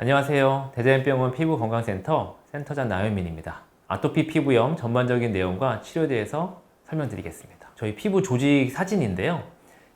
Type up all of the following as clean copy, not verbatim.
안녕하세요. 대자연병원 피부건강센터 센터장 나현민입니다. 아토피 피부염 전반적인 내용과 치료에 대해서 설명드리겠습니다. 저희 피부 조직 사진인데요.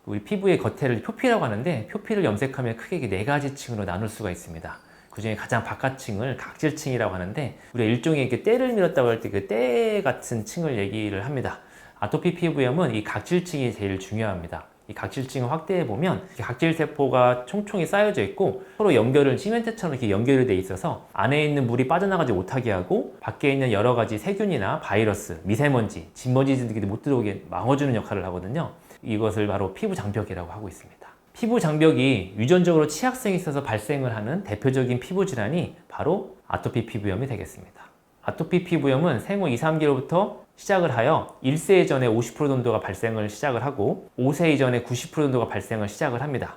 우리 피부의 겉에를 표피라고 하는데, 표피를 염색하면 크게 4가지 층으로 나눌 수가 있습니다. 그 중에 가장 바깥층을 각질층이라고 하는데, 우리가 일종의 이렇게 때를 밀었다고 할 때 그 때 같은 층을 얘기를 합니다. 아토피 피부염은 이 각질층이 제일 중요합니다. 이 각질층을 확대해 보면 각질 세포가 총총히 쌓여져 있고, 서로 연결을 시멘트처럼 이렇게 연결이 돼 있어서 안에 있는 물이 빠져나가지 못하게 하고, 밖에 있는 여러 가지 세균이나 바이러스, 미세먼지, 진먼지들이 못 들어오게 막아주는 역할을 하거든요. 이것을 바로 피부 장벽이라고 하고 있습니다. 피부 장벽이 유전적으로 취약성이 있어서 발생을 하는 대표적인 피부 질환이 바로 아토피 피부염이 되겠습니다. 아토피 피부염은 생후 2, 3개월부터 시작을 하여 1세 이전에 50% 정도가 발생을 시작을 하고, 5세 이전에 90% 정도가 발생을 시작을 합니다.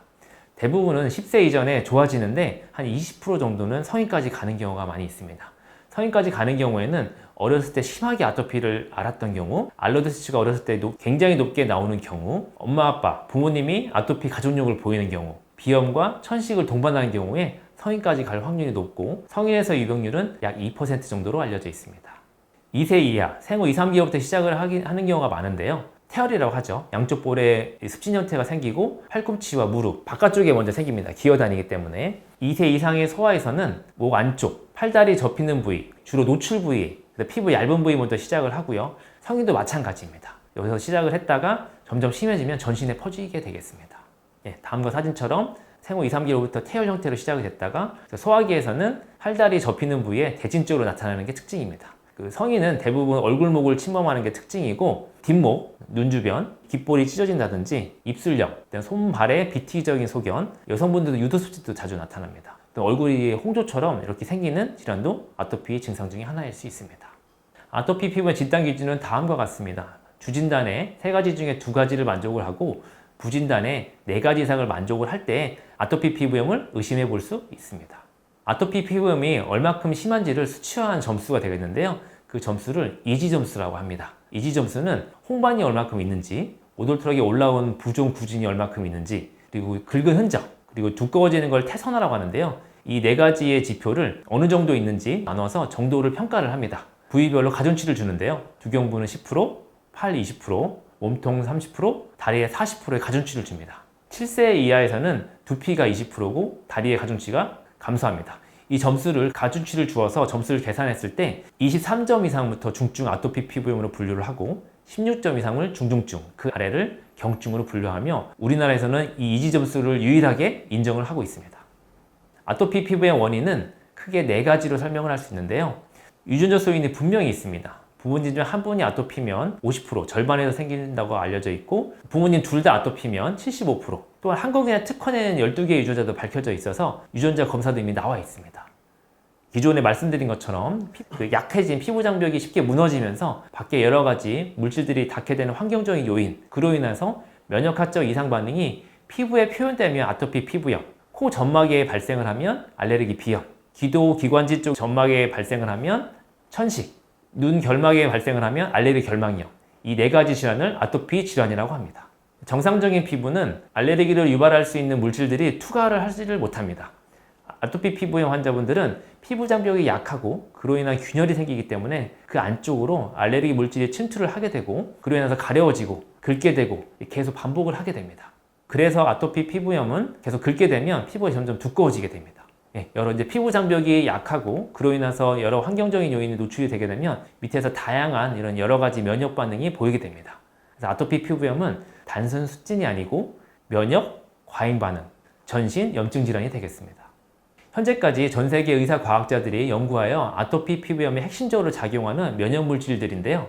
대부분은 10세 이전에 좋아지는데 한 20% 정도는 성인까지 가는 경우가 많이 있습니다. 성인까지 가는 경우에는 어렸을 때 심하게 아토피를 앓았던 경우, 알러지 수치가 어렸을 때 굉장히 높게 나오는 경우, 엄마 아빠, 부모님이 아토피 가족력을 보이는 경우, 비염과 천식을 동반하는 경우에 성인까지 갈 확률이 높고, 성인에서 유병률은 약 2% 정도로 알려져 있습니다. 2세 이하, 생후 2, 3개월부터 시작을 하는 경우가 많은데요. 태열이라고 하죠. 양쪽 볼에 습진 형태가 생기고 팔꿈치와 무릎, 바깥쪽에 먼저 생깁니다. 기어다니기 때문에. 2세 이상의 소아에서는 목 안쪽, 팔다리 접히는 부위, 주로 노출 부위, 피부 얇은 부위부터 시작을 하고요. 성인도 마찬가지입니다. 여기서 시작을 했다가 점점 심해지면 전신에 퍼지게 되겠습니다. 다음과 사진처럼 생후 2, 3개월부터 태열 형태로 시작이 됐다가, 소아기에서는 팔다리 접히는 부위에 대진 쪽으로 나타나는 게 특징입니다. 성인은 대부분 얼굴, 목을 침범하는 게 특징이고, 뒷목, 눈 주변, 귓볼이 찢어진다든지 입술력, 손발의 비티적인 소견, 여성분들도 유도수치도 자주 나타납니다. 또 얼굴이 홍조처럼 이렇게 생기는 질환도 아토피 증상 중에 하나일 수 있습니다. 아토피 피부의 진단 기준은 다음과 같습니다. 주진단에 3가지 중에 2가지를 만족을 하고, 부진단에 4가지 이상을 만족을 할 때 아토피 피부염을 의심해 볼 수 있습니다. 아토피 피부염이 얼마큼 심한지를 수치화한 점수가 되겠는데요. 그 점수를 이지 점수라고 합니다. 이지 점수는 홍반이 얼마큼 있는지, 오돌토락이 올라온 부종 구진이 얼마큼 있는지, 그리고 긁은 흔적, 그리고 두꺼워지는 걸 태선화라고 하는데요. 이 4가지의 지표를 어느 정도 있는지 나눠서 정도를 평가를 합니다. 부위별로 가중치를 주는데요. 두경부는 10%, 팔 20%, 몸통 30%, 다리에 40%의 가중치를 줍니다. 7세 이하에서는 두피가 20%고 다리의 가중치가 감소합니다. 이 점수를 가중치를 주어서 점수를 계산했을 때 23점 이상부터 중증 아토피 피부염으로 분류를 하고, 16점 이상을 중중증, 그 아래를 경증으로 분류하며, 우리나라에서는 이 이지 점수를 유일하게 인정을 하고 있습니다. 아토피 피부의 원인은 크게 4가지로 설명을 할 수 있는데요. 유전적 소인이 분명히 있습니다. 부모님 중 한 분이 아토피면 50%, 절반에서 생긴다고 알려져 있고, 부모님 둘 다 아토피면 75%, 또한 한국인의 특허낸 12개의 유전자도 밝혀져 있어서 유전자 검사도 이미 나와 있습니다. 기존에 말씀드린 것처럼 약해진 피부 장벽이 쉽게 무너지면서 밖에 여러 가지 물질들이 닿게 되는 환경적인 요인, 그로 인해서 면역학적 이상 반응이 피부에 표현되면 아토피 피부염, 코 점막에 발생을 하면 알레르기 비염, 기도 기관지 쪽 점막에 발생을 하면 천식, 눈 결막에 발생을 하면 알레르기 결막염, 이 4가지 질환을 아토피 질환이라고 합니다. 정상적인 피부는 알레르기를 유발할 수 있는 물질들이 투과를 하지를 못합니다. 아토피 피부염 환자분들은 피부 장벽이 약하고, 그로 인한 균열이 생기기 때문에 그 안쪽으로 알레르기 물질이 침투를 하게 되고, 그로 인해서 가려워지고 긁게 되고 계속 반복을 하게 됩니다. 그래서 아토피 피부염은 계속 긁게 되면 피부가 점점 두꺼워지게 됩니다. 여러 피부 장벽이 약하고, 그로 인해서 여러 환경적인 요인이 노출이 되게 되면 밑에서 다양한 이런 여러 가지 면역 반응이 보이게 됩니다. 그래서 아토피 피부염은 단순 습진이 아니고 면역, 과잉 반응, 전신 염증 질환이 되겠습니다. 현재까지 전 세계 의사 과학자들이 연구하여 아토피 피부염에 핵심적으로 작용하는 면역 물질들인데요.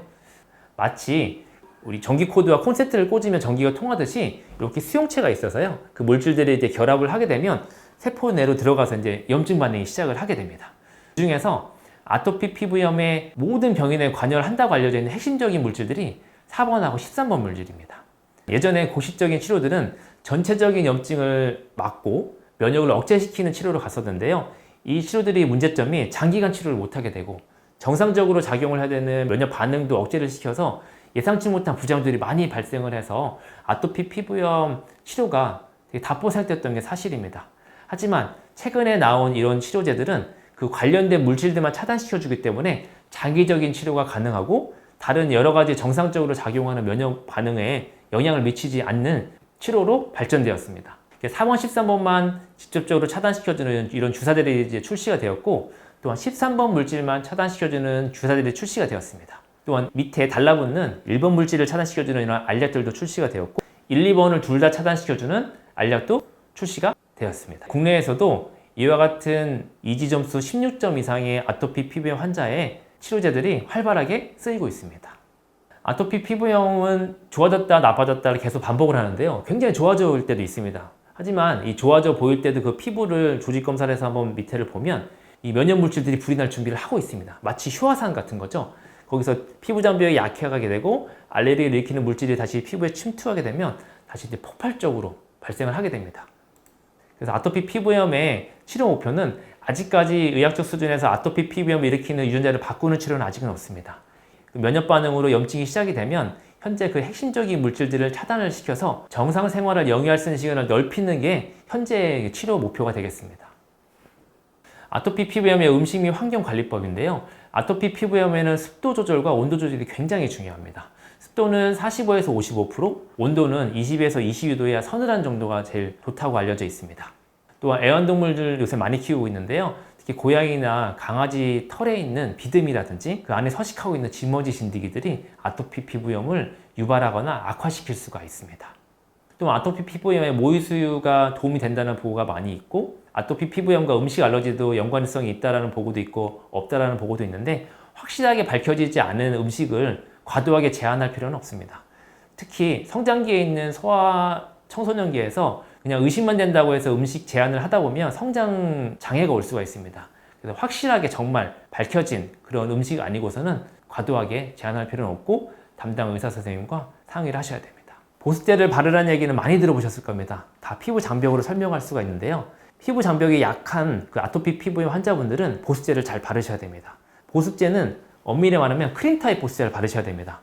마치 우리 전기 코드와 콘센트를 꽂으면 전기가 통하듯이 이렇게 수용체가 있어서요. 그 물질들이 이제 결합을 하게 되면 세포 내로 들어가서 이제 염증 반응이 시작을 하게 됩니다. 그 중에서 아토피 피부염의 모든 병인에 관여를 한다고 알려져 있는 핵심적인 물질들이 4번하고 13번 물질입니다. 예전에 고시적인 치료들은 전체적인 염증을 막고 면역을 억제시키는 치료로 갔었는데요. 이 치료들이 문제점이 장기간 치료를 못하게 되고, 정상적으로 작용을 해야 되는 면역 반응도 억제를 시켜서 예상치 못한 부작용들이 많이 발생을 해서 아토피 피부염 치료가 되게 답보살됐던 게 사실입니다. 하지만 최근에 나온 이런 치료제들은 그 관련된 물질들만 차단시켜주기 때문에 장기적인 치료가 가능하고 다른 여러 가지 정상적으로 작용하는 면역 반응에 영향을 미치지 않는 치료로 발전되었습니다. 4번, 13번만 직접적으로 차단시켜주는 이런 주사들이 이제 출시가 되었고, 또한 13번 물질만 차단시켜주는 주사들이 출시가 되었습니다. 또한 밑에 달라붙는 1번 물질을 차단시켜주는 이런 알약들도 출시가 되었고, 1, 2번을 둘 다 차단시켜주는 알약도 출시가 되었습니다. 국내에서도 이와 같은 이지점수 16점 이상의 아토피 피부염 환자의 치료제들이 활발하게 쓰이고 있습니다. 아토피 피부염은 좋아졌다 나빠졌다를 계속 반복을 하는데요. 굉장히 좋아져 보일 때도 있습니다. 하지만 이 좋아져 보일 때도 그 피부를 조직 검사를 해서 한번 밑에를 보면 이 면역 물질들이 불이 날 준비를 하고 있습니다. 마치 휴화산 같은 거죠. 거기서 피부 장벽이 약해가게 되고 알레르기를 일으키는 물질이 다시 피부에 침투하게 되면 다시 이제 폭발적으로 발생을 하게 됩니다. 그래서 아토피 피부염의 치료 목표는 아직까지 의학적 수준에서 아토피 피부염을 일으키는 유전자를 바꾸는 치료는 아직은 없습니다. 면역 반응으로 염증이 시작이 되면 현재 그 핵심적인 물질들을 차단을 시켜서 정상 생활을 영위할 수 있는 시간을 넓히는 게 현재 치료 목표가 되겠습니다. 아토피 피부염의 음식 및 환경관리법인데요. 아토피 피부염에는 습도 조절과 온도 조절이 굉장히 중요합니다. 습도는 45에서 55%, 온도는 20에서 22도여야 서늘한 정도가 제일 좋다고 알려져 있습니다. 또한 애완동물들 요새 많이 키우고 있는데요. 특히 고양이나 강아지 털에 있는 비듬이라든지 그 안에 서식하고 있는 쥐머지 진드기들이 아토피 피부염을 유발하거나 악화시킬 수가 있습니다. 또 아토피 피부염에 모유수유가 도움이 된다는 보고가 많이 있고, 아토피 피부염과 음식 알러지도 연관성이 있다는 보고도 있고 없다는 보고도 있는데, 확실하게 밝혀지지 않은 음식을 과도하게 제한할 필요는 없습니다. 특히 성장기에 있는 소아 청소년기에서 그냥 의심만 된다고 해서 음식 제한을 하다 보면 성장 장애가 올 수가 있습니다. 그래서 확실하게 정말 밝혀진 그런 음식 아니고서는 과도하게 제한할 필요는 없고 담당 의사 선생님과 상의를 하셔야 됩니다. 보습제를 바르라는 얘기는 많이 들어보셨을 겁니다. 다 피부 장벽으로 설명할 수가 있는데요. 피부 장벽이 약한 그 아토피 피부염 환자분들은 보습제를 잘 바르셔야 됩니다. 보습제는 엄밀히 말하면 크림 타입 보습제를 바르셔야 됩니다.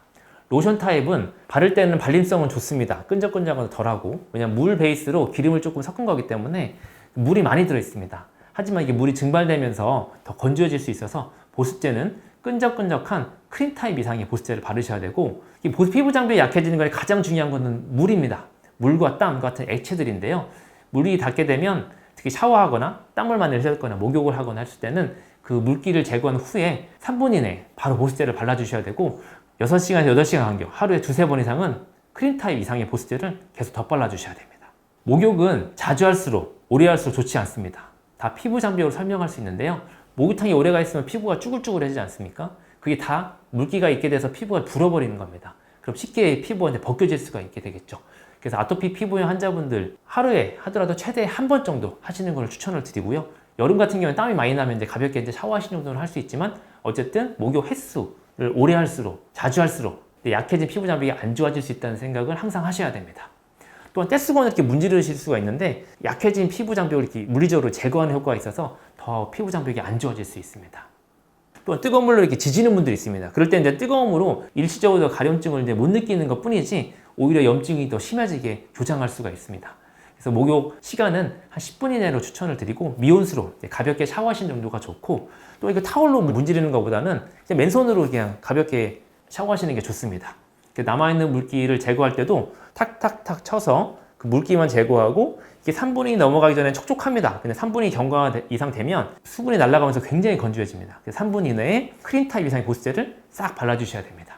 로션 타입은 바를 때는 발림성은 좋습니다. 끈적끈적은 덜하고, 왜냐면 물 베이스로 기름을 조금 섞은 거기 때문에 물이 많이 들어있습니다. 하지만 이게 물이 증발되면서 더 건조해질 수 있어서 보습제는 끈적끈적한 크림 타입 이상의 보습제를 바르셔야 되고, 이 피부 장벽이 약해지는 거에 가장 중요한 것은 물입니다. 물과 땀 같은 액체들인데요. 물이 닿게 되면 특히 샤워하거나 땀물만 내셨거나 목욕을 하거나 했을 때는 그 물기를 제거한 후에 3분 이내에 바로 보습제를 발라주셔야 되고, 6시간에서 8시간 간격, 하루에 2-3번 이상은 크림 타입 이상의 보습제를 계속 덧발라주셔야 됩니다. 목욕은 자주 할수록, 오래 할수록 좋지 않습니다. 다 피부 장벽으로 설명할 수 있는데요. 목욕탕에 오래가 있으면 피부가 쭈글쭈글해지지 않습니까? 그게 다 물기가 있게 돼서 피부가 불어버리는 겁니다. 그럼 쉽게 피부가 이제 벗겨질 수가 있게 되겠죠. 그래서 아토피 피부염 환자분들 하루에 하더라도 최대 한 번 정도 하시는 걸 추천을 드리고요. 여름 같은 경우는 땀이 많이 나면 이제 가볍게 이제 샤워하시는 정도는 할 수 있지만, 어쨌든 목욕 횟수를 오래 할수록, 자주 할수록 약해진 피부 장벽이 안 좋아질 수 있다는 생각을 항상 하셔야 됩니다. 또한 떼쓰고는 이렇게 문지르실 수가 있는데, 약해진 피부 장벽을 이렇게 물리적으로 제거하는 효과가 있어서 더 피부 장벽이 안 좋아질 수 있습니다. 또한 뜨거운 물로 이렇게 지지는 분들이 있습니다. 그럴 때 이제 뜨거운 물로 일시적으로 가려움증을 이제 못 느끼는 것 뿐이지 오히려 염증이 더 심해지게 조장할 수가 있습니다. 그래서 목욕 시간은 한 10분 이내로 추천을 드리고, 미온수로 가볍게 샤워하시는 정도가 좋고, 또 이거 타올로 문지르는 것보다는 그냥 맨손으로 그냥 가볍게 샤워하시는 게 좋습니다. 남아있는 물기를 제거할 때도 탁탁탁 쳐서 그 물기만 제거하고, 이게 3분이 넘어가기 전에 촉촉합니다. 근데 3분이 경과 이상 되면 수분이 날아가면서 굉장히 건조해집니다. 3분 이내에 크림 타입 이상의 보습제를 싹 발라주셔야 됩니다.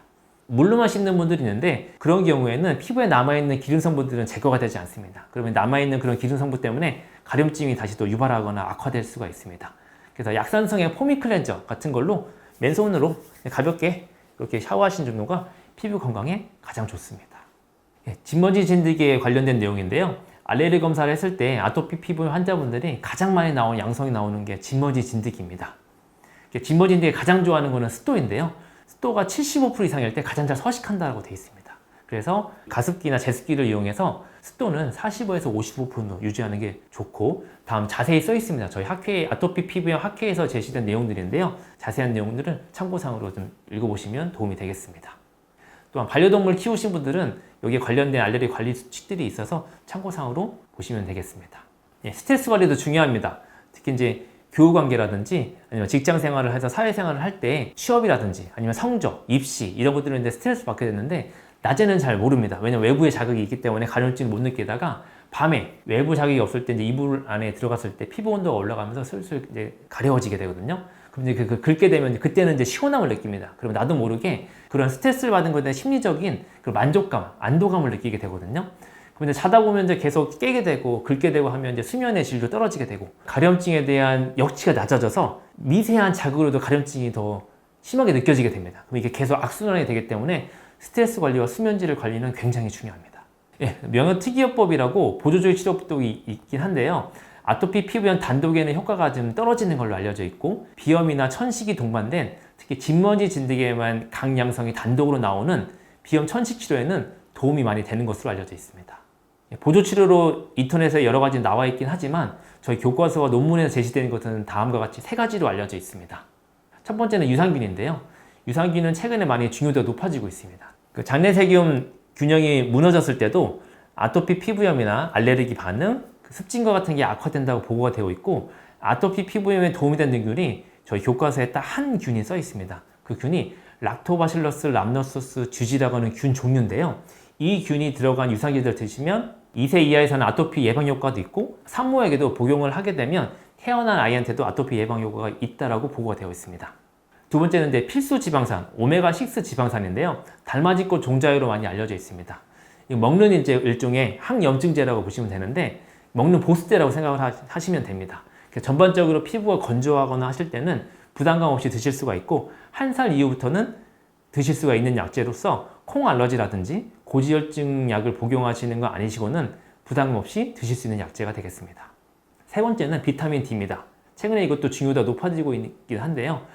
물로만 씻는 분들이 있는데, 그런 경우에는 피부에 남아있는 기름 성분들은 제거가 되지 않습니다. 그러면 남아있는 그런 기름 성분 때문에 가려움증이 다시 또 유발하거나 악화될 수가 있습니다. 그래서 약산성의 포미 클렌저 같은 걸로 맨손으로 가볍게 이렇게 샤워하시는 정도가 피부 건강에 가장 좋습니다. 쥐머지 진드기에 관련된 내용인데요. 알레르기 검사를 했을 때 아토피 피부 환자분들이 가장 많이 나오는 양성이 나오는 게 쥐머지 진드기입니다. 쥐머지 진드기가 가장 좋아하는 것은 습도인데요. 습도가 75% 이상일 때 가장 잘 서식한다고 되어 있습니다. 그래서 가습기나 제습기를 이용해서 습도는 45에서 55% 유지하는 게 좋고, 다음 자세히 써 있습니다. 저희 학회, 아토피 피부염 학회에서 제시된 내용들인데요. 자세한 내용들은 참고상으로 좀 읽어보시면 도움이 되겠습니다. 또한 반려동물 키우신 분들은 여기에 관련된 알레르기 관리 수칙들이 있어서 참고상으로 보시면 되겠습니다. 스트레스 관리도 중요합니다. 특히 이제 교우 관계라든지 아니면 직장 생활을 해서 사회 생활을 할 때 취업이라든지 아니면 성적, 입시 이런 것들은 이제 스트레스 받게 되는데 낮에는 잘 모릅니다. 왜냐면 외부의 자극이 있기 때문에 가려움증을 못 느끼다가 밤에 외부 자극이 없을 때 이제 이불 안에 들어갔을 때 피부 온도가 올라가면서 슬슬 이제 가려워지게 되거든요. 그럼 이제 긁게 되면 그때는 이제 시원함을 느낍니다. 그럼 나도 모르게 그런 스트레스를 받은 것에 대한 심리적인 그 만족감, 안도감을 느끼게 되거든요. 그럼 이제 자다 보면 이제 계속 깨게 되고 긁게 되고 하면 이제 수면의 질도 떨어지게 되고 가려움증에 대한 역치가 낮아져서 미세한 자극으로도 가려움증이 더 심하게 느껴지게 됩니다. 그럼 이게 계속 악순환이 되기 때문에 스트레스 관리와 수면질을 관리는 굉장히 중요합니다. 예, 면역특이요법이라고 보조적 치료법도 있긴 한데요. 아토피 피부염 단독에는 효과가 좀 떨어지는 걸로 알려져 있고 비염이나 천식이 동반된 특히 진먼지 진드기에만 강양성이 단독으로 나오는 비염 천식 치료에는 도움이 많이 되는 것으로 알려져 있습니다. 보조 치료로 인터넷에 여러 가지 나와 있긴 하지만 저희 교과서와 논문에서 제시되는 것은 다음과 같이 3가지로 알려져 있습니다. 첫 번째는 유산균인데요. 유산균은 최근에 많이 중요도가 높아지고 있습니다. 그 장내세균 균형이 무너졌을 때도 아토피 피부염이나 알레르기 반응, 습진과 같은 게 악화된다고 보고가 되어 있고 아토피 피부염에 도움이 되는 균이 저희 교과서에 딱 한 균이 써 있습니다. 그 균이 락토바실러스 람노소스 주지라고 하는 균 종류인데요. 이 균이 들어간 유산균을 드시면 2세 이하에서는 아토피 예방 효과도 있고 산모에게도 복용을 하게 되면 태어난 아이한테도 아토피 예방 효과가 있다고 보고가 되어 있습니다. 두 번째는 이제 필수 지방산, 오메가6 지방산인데요. 달맞이꽃 종자유로 많이 알려져 있습니다. 먹는 이제 일종의 항염증제라고 보시면 되는데 먹는 보습제라고 생각을 하시면 됩니다. 전반적으로 피부가 건조하거나 하실 때는 부담감 없이 드실 수가 있고 1살 이후부터는 드실 수가 있는 약제로서 콩 알러지라든지 고지혈증 약을 복용하시는 거 아니시고는 부담감 없이 드실 수 있는 약제가 되겠습니다. 세 번째는 비타민 D입니다. 최근에 이것도 중요도가 높아지고 있긴 한데요.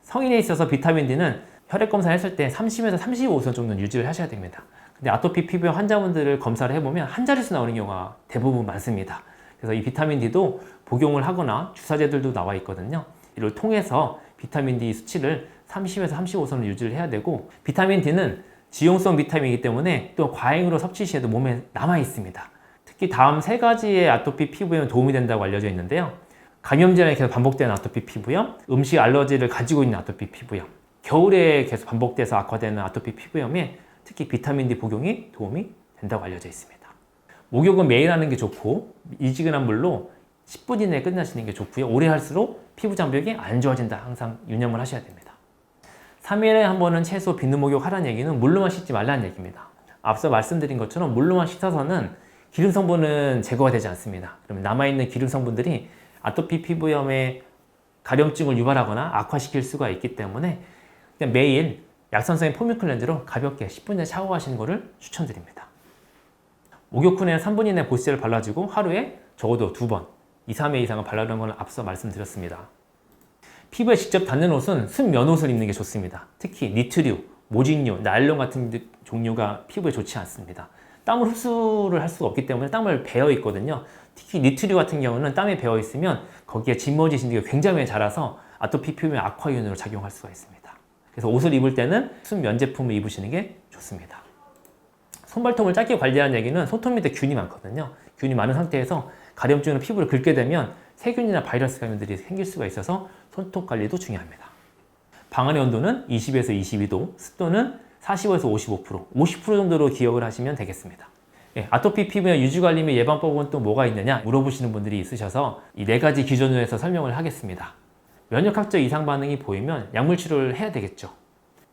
성인에 있어서 비타민 D는 혈액 검사를 했을 때 30에서 35선 정도는 유지를 하셔야 됩니다. 근데 아토피 피부염 환자분들을 검사를 해보면 한 자릿수 나오는 경우가 대부분 많습니다. 그래서 이 비타민 D도 복용을 하거나 주사제들도 나와 있거든요. 이를 통해서 비타민 D 수치를 30에서 35선을 유지를 해야 되고 비타민 D는 지용성 비타민이기 때문에 또 과잉으로 섭취 시에도 몸에 남아 있습니다. 특히 다음 3가지의 아토피 피부염에 도움이 된다고 알려져 있는데요. 감염질환이 계속 반복되는 아토피 피부염, 음식 알러지를 가지고 있는 아토피 피부염, 겨울에 계속 반복돼서 악화되는 아토피 피부염에 특히 비타민 D 복용이 도움이 된다고 알려져 있습니다. 목욕은 매일 하는 게 좋고 미지근한 물로 10분 이내에 끝나시는 게 좋고요. 오래 할수록 피부 장벽이 안 좋아진다. 항상 유념을 하셔야 됩니다. 3일에 한 번은 최소 비누 목욕 하라는 얘기는 물로만 씻지 말라는 얘기입니다. 앞서 말씀드린 것처럼 물로만 씻어서는 기름 성분은 제거가 되지 않습니다. 그러면 남아있는 기름 성분들이 아토피 피부염의 가려움증을 유발하거나 악화시킬 수가 있기 때문에 그냥 매일 약산성의 포뮬 클렌저로 가볍게 10분 이내 샤워하시는 것을 추천드립니다. 목욕 후에는 3분 이내 보습제를 발라주고 하루에 적어도 2번, 2, 3회 이상은 바르는 걸 앞서 말씀드렸습니다. 피부에 직접 닿는 옷은 순면 옷을 입는 게 좋습니다. 특히 니트류, 모직류, 나일론 같은 종류가 피부에 좋지 않습니다. 땀을 흡수를 할 수가 없기 때문에 땀을 배어 있거든요. 특히 니트류 같은 경우는 땀에 배어 있으면 거기에 진먼지 진드기가 굉장히 자라서 아토피 피부의 악화 요인으로 작용할 수가 있습니다. 그래서 옷을 입을 때는 순면 제품을 입으시는 게 좋습니다. 손발톱을 짧게 관리하는 얘기는 손톱 밑에 균이 많거든요. 균이 많은 상태에서 가려움증으로 피부를 긁게 되면 세균이나 바이러스 감염들이 생길 수가 있어서 손톱 관리도 중요합니다. 방 안의 온도는 20에서 22도, 습도는 45에서 55%, 50% 정도로 기억을 하시면 되겠습니다. 예, 아토피 피부의 유지관리 및 예방법은 또 뭐가 있느냐 물어보시는 분들이 있으셔서 이 4가지 기준으로 해서 설명을 하겠습니다. 면역학적 이상 반응이 보이면 약물 치료를 해야 되겠죠.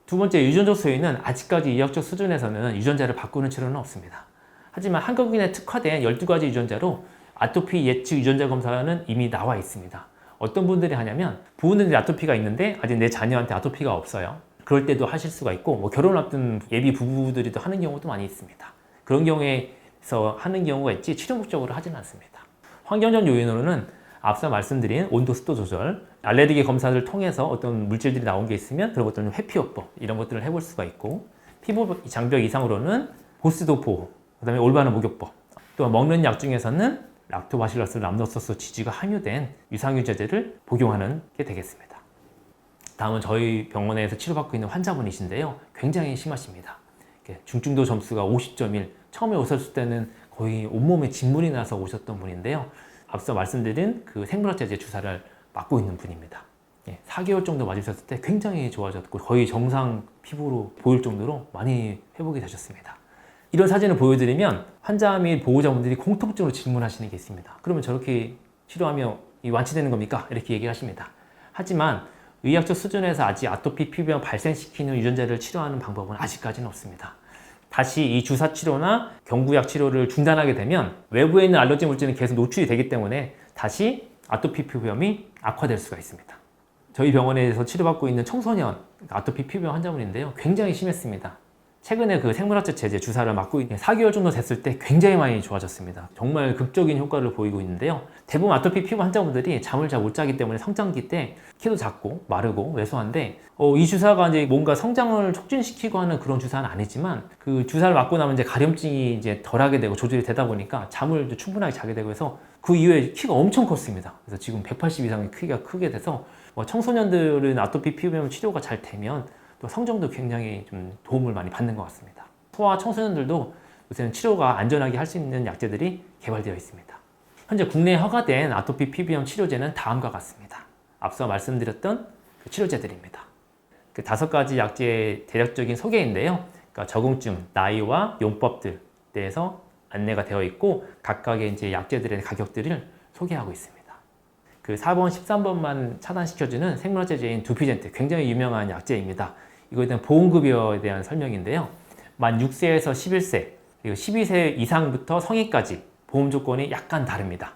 두 번째, 유전적 소인은 아직까지 의학적 수준에서는 유전자를 바꾸는 치료는 없습니다. 하지만 한국인에 특화된 12가지 유전자로 아토피 예측 유전자 검사는 이미 나와 있습니다. 어떤 분들이 하냐면 부모님들이 아토피가 있는데 아직 내 자녀한테 아토피가 없어요. 그럴 때도 하실 수가 있고 결혼 앞둔 예비 부부들이 또 하는 경우도 많이 있습니다. 그런 경우에서 하는 경우가 있지 치료 목적으로 하지는 않습니다. 환경적 요인으로는 앞서 말씀드린 온도 습도 조절, 알레르기 검사를 통해서 어떤 물질들이 나온 게 있으면 그런 것들은 회피요법 이런 것들을 해볼 수가 있고 피부 장벽 이상으로는 보습도 보호, 그 다음에 올바른 목욕법, 또 먹는 약 중에서는 락토바실러스 람노소스 지주가 함유된 유산균제제를 복용하는 게 되겠습니다. 다음은 저희 병원에서 치료받고 있는 환자분이신데요. 굉장히 심하십니다. 중증도 점수가 50.1, 처음에 오셨을 때는 거의 온몸에 진물이 나서 오셨던 분인데요. 앞서 말씀드린 그 생물학제제 주사를 맞고 있는 분입니다. 4개월 정도 맞으셨을 때 굉장히 좋아졌고 거의 정상 피부로 보일 정도로 많이 회복이 되셨습니다. 이런 사진을 보여드리면 환자 및 보호자분들이 공통적으로 질문하시는 게 있습니다. 그러면 저렇게 치료하면 완치되는 겁니까? 이렇게 얘기를 하십니다. 하지만 의학적 수준에서 아직 아토피 피부염 발생시키는 유전자를 치료하는 방법은 아직까지는 없습니다. 다시 이 주사 치료나 경구약 치료를 중단하게 되면 외부에 있는 알러지 물질은 계속 노출이 되기 때문에 다시 아토피 피부염이 악화될 수가 있습니다. 저희 병원에서 치료받고 있는 청소년 아토피 피부염 환자분인데요. 굉장히 심했습니다. 최근에 그 생물학적 제제 주사를 맞고 4개월 정도 됐을 때 굉장히 많이 좋아졌습니다. 정말 극적인 효과를 보이고 있는데요. 대부분 아토피 피부 환자분들이 잠을 잘 못 자기 때문에 성장기 때 키도 작고 마르고 왜소한데 이 주사가 이제 뭔가 성장을 촉진시키고 하는 그런 주사는 아니지만 그 주사를 맞고 나면 이제 가려움증이 이제 덜하게 되고 조절이 되다 보니까 잠을 충분하게 자게 되고 해서 그 이후에 키가 엄청 컸습니다. 그래서 지금 180 이상의 크기가 크게 돼서 청소년들은 아토피 피부염 치료가 잘 되면 또 성장도 굉장히 좀 도움을 많이 받는 것 같습니다. 소아 청소년들도 요새는 치료가 안전하게 할 수 있는 약제들이 개발되어 있습니다. 현재 국내에 허가된 아토피 피부염 치료제는 다음과 같습니다. 앞서 말씀드렸던 그 치료제들입니다. 그 5가지 약제의 대략적인 소개인데요. 그러니까 적응증, 나이와 용법들에 대해서 안내가 되어 있고 각각의 이제 약제들의 가격들을 소개하고 있습니다. 그 4번, 13번만 차단시켜주는 생물학제제인 두피젠트, 굉장히 유명한 약제입니다. 이거에 대한 보험급여에 대한 설명인데요. 만 6세에서 11세, 그리고 12세 이상부터 성인까지 보험 조건이 약간 다릅니다.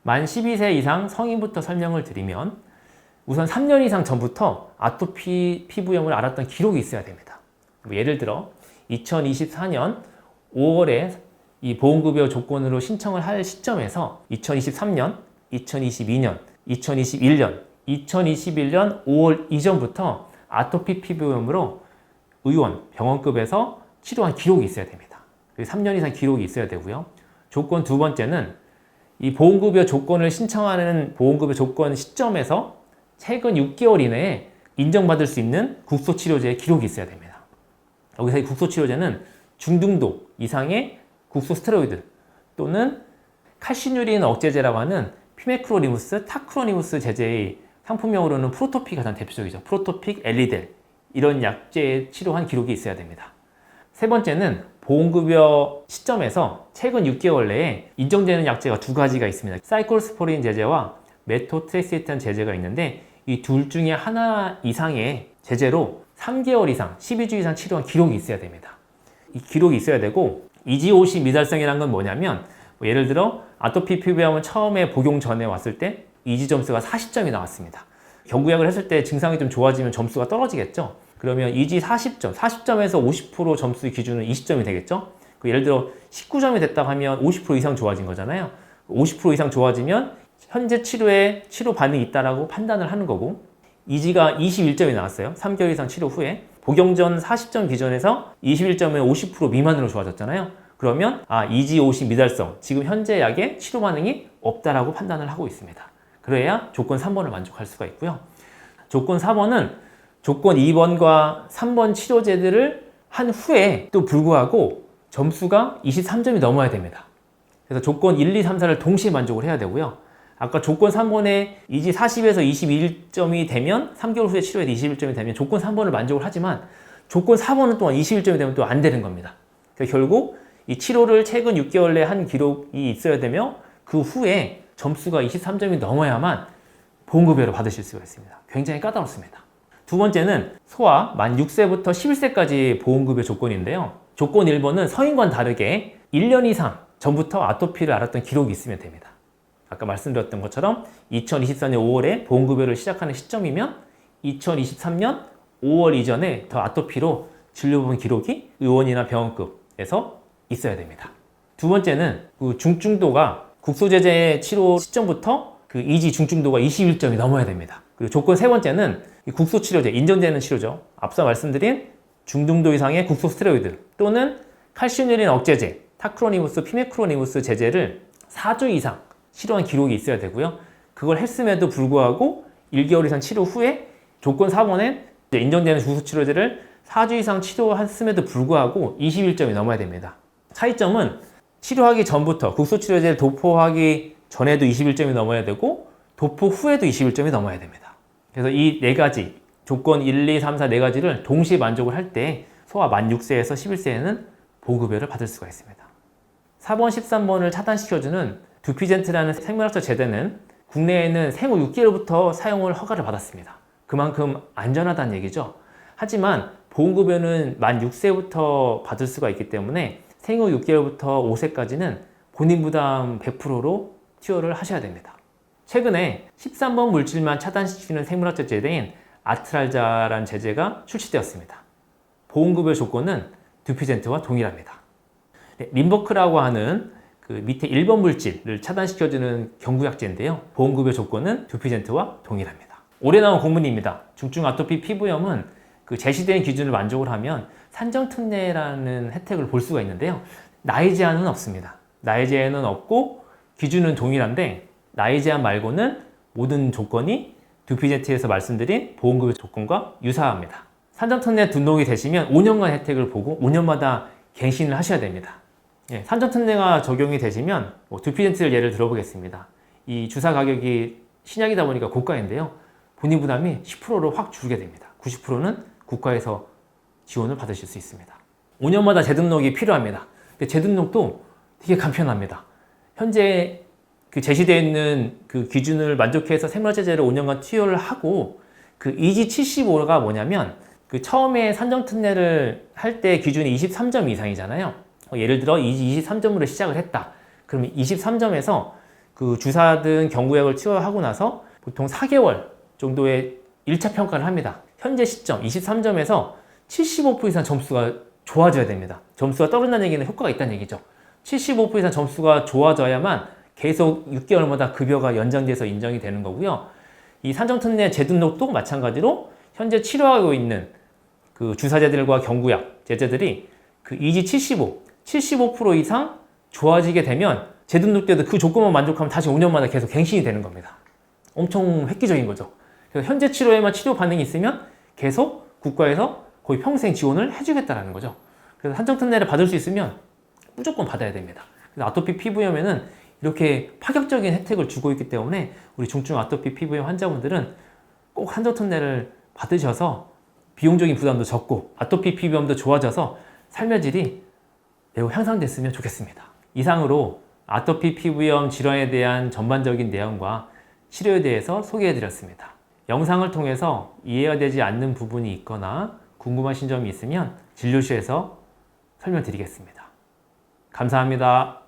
만 12세 이상 성인부터 설명을 드리면 우선 3년 이상 전부터 아토피 피부염을 앓았던 기록이 있어야 됩니다. 예를 들어 2024년 5월에 이 보험급여 조건으로 신청을 할 시점에서 2023년, 2022년, 2021년, 2021년 5월 이전부터 아토피 피부염으로 의원, 병원급에서 치료한 기록이 있어야 됩니다. 3년 이상 기록이 있어야 되고요. 조건 두 번째는 이 보험급여 조건을 신청하는 보험급여 조건 시점에서 최근 6개월 이내에 인정받을 수 있는 국소치료제의 기록이 있어야 됩니다. 여기서 이 국소치료제는 중등도 이상의 국소스테로이드 또는 칼시뉴린 억제제라고 하는 피메크로니무스, 타크로니무스 제제의 상품명으로는 프로토픽이 가장 대표적이죠. 프로토픽, 엘리델 이런 약제에 치료한 기록이 있어야 됩니다. 세 번째는 보험급여 시점에서 최근 6개월 내에 인정되는 약제가 2가지가 있습니다. 사이클로스포린 제제와 메토트렉시탄 제제가 있는데 이 둘 중에 하나 이상의 제제로 3개월 이상, 12주 이상 치료한 기록이 있어야 됩니다. 이 기록이 있어야 되고 이지오시 미달성이라는 건 뭐냐면 예를 들어 아토피 피부염은 처음에 복용 전에 왔을 때 이지 점수가 40점이 나왔습니다. 경구약을 했을 때 증상이 좀 좋아지면 점수가 떨어지겠죠. 그러면 이지 40점, 40점에서 50% 점수 기준은 20점이 되겠죠. 예를 들어 19점이 됐다 하면 50% 이상 좋아진 거잖아요. 50% 이상 좋아지면 현재 치료에 치료 반응이 있다라고 판단을 하는 거고 이지가 21점이 나왔어요. 3개월 이상 치료 후에 복용 전 40점 기준에서 21점에 50% 미만으로 좋아졌잖아요. 그러면 이지 50 미달성, 지금 현재 약에 치료 반응이 없다라고 판단을 하고 있습니다. 그래야 조건 3번을 만족할 수가 있고요. 조건 4번은 조건 2번과 3번 치료제들을 한 후에 또 불구하고 점수가 23점이 넘어야 됩니다. 그래서 조건 1, 2, 3, 4를 동시에 만족을 해야 되고요. 아까 조건 3번에 이지 40에서 21점이 되면 3개월 후에 치료에서 21점이 되면 조건 3번을 만족을 하지만 조건 4번은 또한 21점이 되면 또 안 되는 겁니다. 그래서 결국 이 치료를 최근 6개월 내에 한 기록이 있어야 되며 그 후에 점수가 23점이 넘어야만 보험급여를 받으실 수가 있습니다. 굉장히 까다롭습니다. 두 번째는 소아 만 6세부터 11세까지 보험급여 조건인데요. 조건 1번은 성인과는 다르게 1년 이상 전부터 아토피를 앓았던 기록이 있으면 됩니다. 아까 말씀드렸던 것처럼 2024년 5월에 보험급여를 시작하는 시점이면 2023년 5월 이전에 더 아토피로 진료본 기록이 의원이나 병원급에서 있어야 됩니다. 두 번째는 그 중증도가 국소제제 치료 시점부터 그 이지 중증도가 21점이 넘어야 됩니다. 그리고 조건 세 번째는 국소치료제, 인정되는 치료죠. 앞서 말씀드린 중등도 이상의 국소스테로이드 또는 칼시누린 억제제, 타크로니무스, 피메크로니무스 제제를 4주 이상 치료한 기록이 있어야 되고요. 그걸 했음에도 불구하고 1개월 이상 치료 후에 조건 4번에 인정되는 국소치료제를 4주 이상 치료했음에도 불구하고 21점이 넘어야 됩니다. 차이점은 치료하기 전부터 국소치료제를 도포하기 전에도 21점이 넘어야 되고 도포 후에도 21점이 넘어야 됩니다. 그래서 이 네 가지 조건 1, 2, 3, 4 네 가지를 동시에 만족을 할 때 소아 만 6세에서 11세에는 보호급여를 받을 수가 있습니다. 4번, 13번을 차단시켜주는 두피젠트라는 생물학적 제대는 국내에는 생후 6개월부터 사용을 허가를 받았습니다. 그만큼 안전하다는 얘기죠. 하지만 보험급여는 만 6세부터 받을 수가 있기 때문에 생후 6개월부터 5세까지는 본인 부담 100%로 투여를 하셔야 됩니다. 최근에 13번 물질만 차단시키는 생물학적 제대인 아트랄자라는 제재가 출시되었습니다. 보험급여 조건은 두피젠트와 동일합니다. 림버크라고 하는 그 밑에 1번 물질을 차단시켜주는 경구약제인데요. 보험급여 조건은 두피젠트와 동일합니다. 올해 나온 공문입니다. 중증 아토피 피부염은 그 제시된 기준을 만족을 하면 산정특례라는 혜택을 볼 수가 있는데요. 나이 제한은 없습니다. 나이 제한은 없고 기준은 동일한데 나이 제한 말고는 모든 조건이 두피젠트에서 말씀드린 보험급여 조건과 유사합니다. 산정특례 등록이 되시면 5년간 혜택을 보고 5년마다 갱신을 하셔야 됩니다. 산정특례가 적용이 되시면 두피젠트를 예를 들어보겠습니다. 이 주사 가격이 신약이다 보니까 고가인데요. 본인 부담이 10%로 확 줄게 됩니다. 90%는 국가에서 지원을 받으실 수 있습니다. 5년마다 재등록이 필요합니다. 근데 재등록도 되게 간편합니다. 현재 그 제시되어 있는 그 기준을 만족해서 생물제재를 5년간 투여를 하고 그 이지 75가 뭐냐면 그 처음에 산정특례를 할 때 기준이 23점 이상이잖아요. 예를 들어 이지 23점으로 시작을 했다. 그러면 23점에서 그 주사 등 경구약을 투여하고 나서 보통 4개월 정도의 1차 평가를 합니다. 현재 시점 23점에서 75% 이상 점수가 좋아져야 됩니다. 점수가 떨어진다는 얘기는 효과가 있다는 얘기죠. 75% 이상 점수가 좋아져야만 계속 6개월마다 급여가 연장돼서 인정이 되는 거고요. 이 산정특례 재등록도 마찬가지로 현재 치료하고 있는 그 주사제들과 경구약 제제들이 그 이지 75% 이상 좋아지게 되면 재등록 때도 그 조건만 만족하면 다시 5년마다 계속 갱신이 되는 겁니다. 엄청 획기적인 거죠. 그래서 현재 치료에만 치료 반응이 있으면 계속 국가에서 거의 평생 지원을 해주겠다라는 거죠. 그래서 산정특례를 받을 수 있으면 무조건 받아야 됩니다. 그래서 아토피 피부염에는 이렇게 파격적인 혜택을 주고 있기 때문에 우리 중증 아토피 피부염 환자분들은 꼭 산정특례를 받으셔서 비용적인 부담도 적고 아토피 피부염도 좋아져서 삶의 질이 매우 향상됐으면 좋겠습니다. 이상으로 아토피 피부염 질환에 대한 전반적인 내용과 치료에 대해서 소개해드렸습니다. 영상을 통해서 이해가 되지 않는 부분이 있거나 궁금하신 점이 있으면 진료실에서 설명드리겠습니다. 감사합니다.